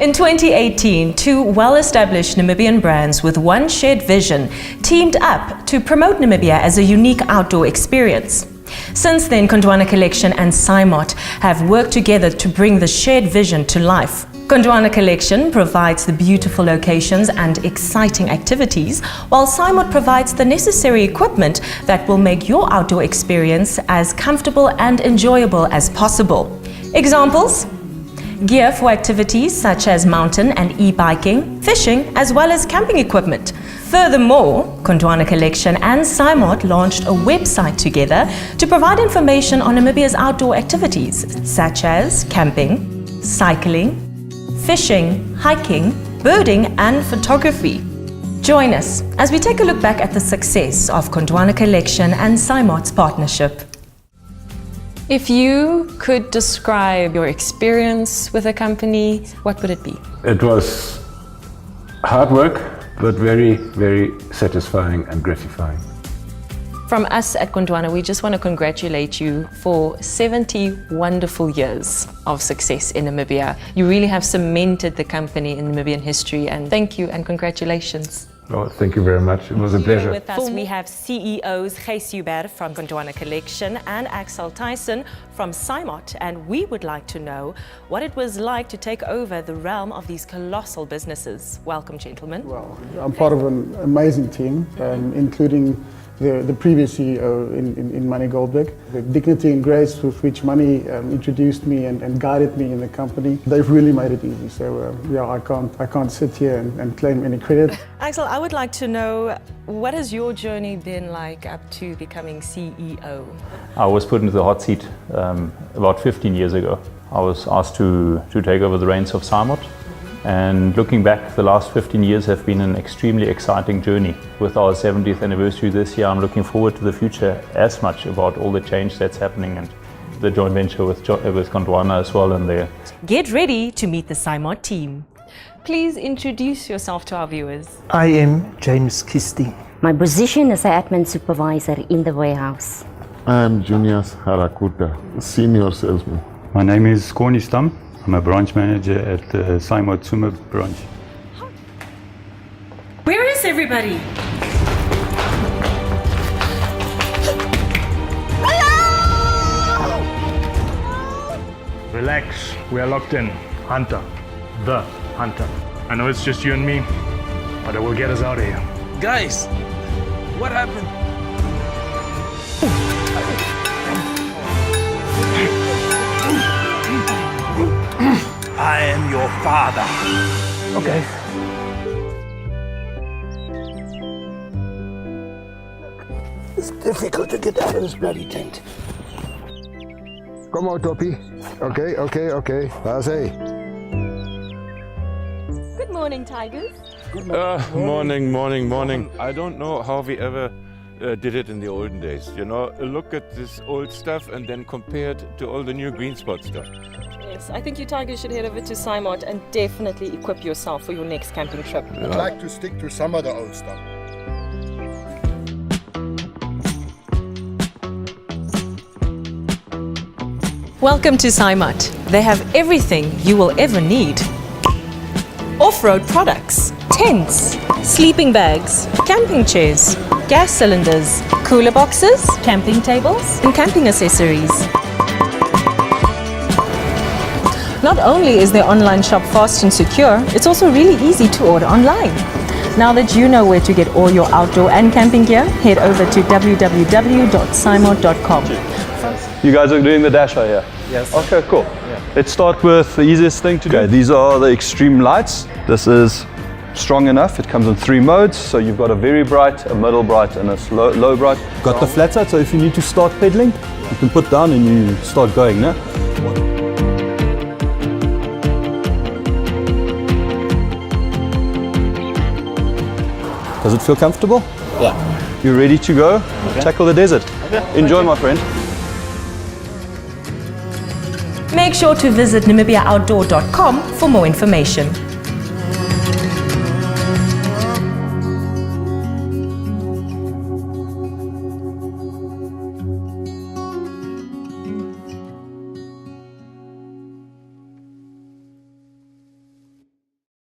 In 2018, two well-established Namibian brands with one shared vision teamed up to promote Namibia as a unique outdoor experience. Since then, Gondwana Collection and CYMOT have worked together to bring the shared vision to life. Gondwana Collection provides the beautiful locations and exciting activities, while CYMOT provides the necessary equipment that will make your outdoor experience as comfortable and enjoyable as possible. Examples? Gear for activities such as mountain and e-biking, fishing, as well as camping equipment. Furthermore, Gondwana Collection and CYMOT launched a website together to provide information on Namibia's outdoor activities such as camping, cycling, fishing, hiking, birding and photography. Join us as we take a look back at the success of Gondwana Collection and CYMOT's partnership. If you could describe your experience with the company, what would it be? It was hard work, but very, very satisfying and gratifying. From us at Gondwana, we just want to congratulate you for 70 wonderful years of success in Namibia. You really have cemented the company in Namibian history, and thank you and congratulations. Oh, thank you very much. It was a pleasure. With us, we have CEOs Gijs Huber from Gondwana Collection and Axel Tyson from CYMOT, and we would like to know what it was like to take over the realm of these colossal businesses. Welcome, gentlemen. Well, I'm part of an amazing team, including the previous CEO in Manny Goldbeck. The dignity and grace with which Manny introduced me and guided me in the company, they've really made it easy. So yeah, I can't sit here and claim any credit. Axel, I would like to know, what has your journey been like up to becoming CEO? I was put into the hot seat about 15 years ago. I was asked to take over the reins of CYMOT. And looking back, the last 15 years have been an extremely exciting journey. With our 70th anniversary this year, I'm looking forward to the future as much about all the change that's happening and the joint venture with Gondwana as well in there. Get ready to meet the CYMOT team. Please introduce yourself to our viewers. I am James Kisti. My position is an admin supervisor in the warehouse. I am Junius Harakuta, senior salesman. My name is Corny Stam. I'm a branch manager at the CYMOT Tsumeb branch. Where is everybody? Relax, we are locked in. Hunter, the Hunter. I know it's just you and me, but it will get us out of here. Guys, what happened? I am your father. Okay. It's difficult to get out of this bloody tent. Come on, Toppy. Okay. That's it. Good morning, Tigers. Morning. I don't know how we ever did it in the olden days. You know, look at this old stuff and then compare it to all the new green spot stuff. Yes, I think you Tigers should head over to CYMOT and definitely equip yourself for your next camping trip. I'd like to stick to some of the old stuff. Welcome to CYMOT. They have everything you will ever need. Off-road products, tents, sleeping bags, camping chairs, gas cylinders, cooler boxes, camping tables, and camping accessories. Not only is their online shop fast and secure, it's also really easy to order online. Now that you know where to get all your outdoor and camping gear, head over to www.cymot.com. You guys are doing the dasher here? Yes. Okay, cool. Yeah. Let's start with the easiest thing to do. Okay, these are the extreme lights. This is strong enough. It comes in 3 modes. So you've got a very bright, a middle bright, and a low bright. Got the flat side, so if you need to start pedaling, you can put down and you start going, no? Does it feel comfortable? Yeah. You ready to go? Okay. Tackle the desert. Okay. Enjoy, my friend. Make sure to visit NamibiaOutdoor.com for more information.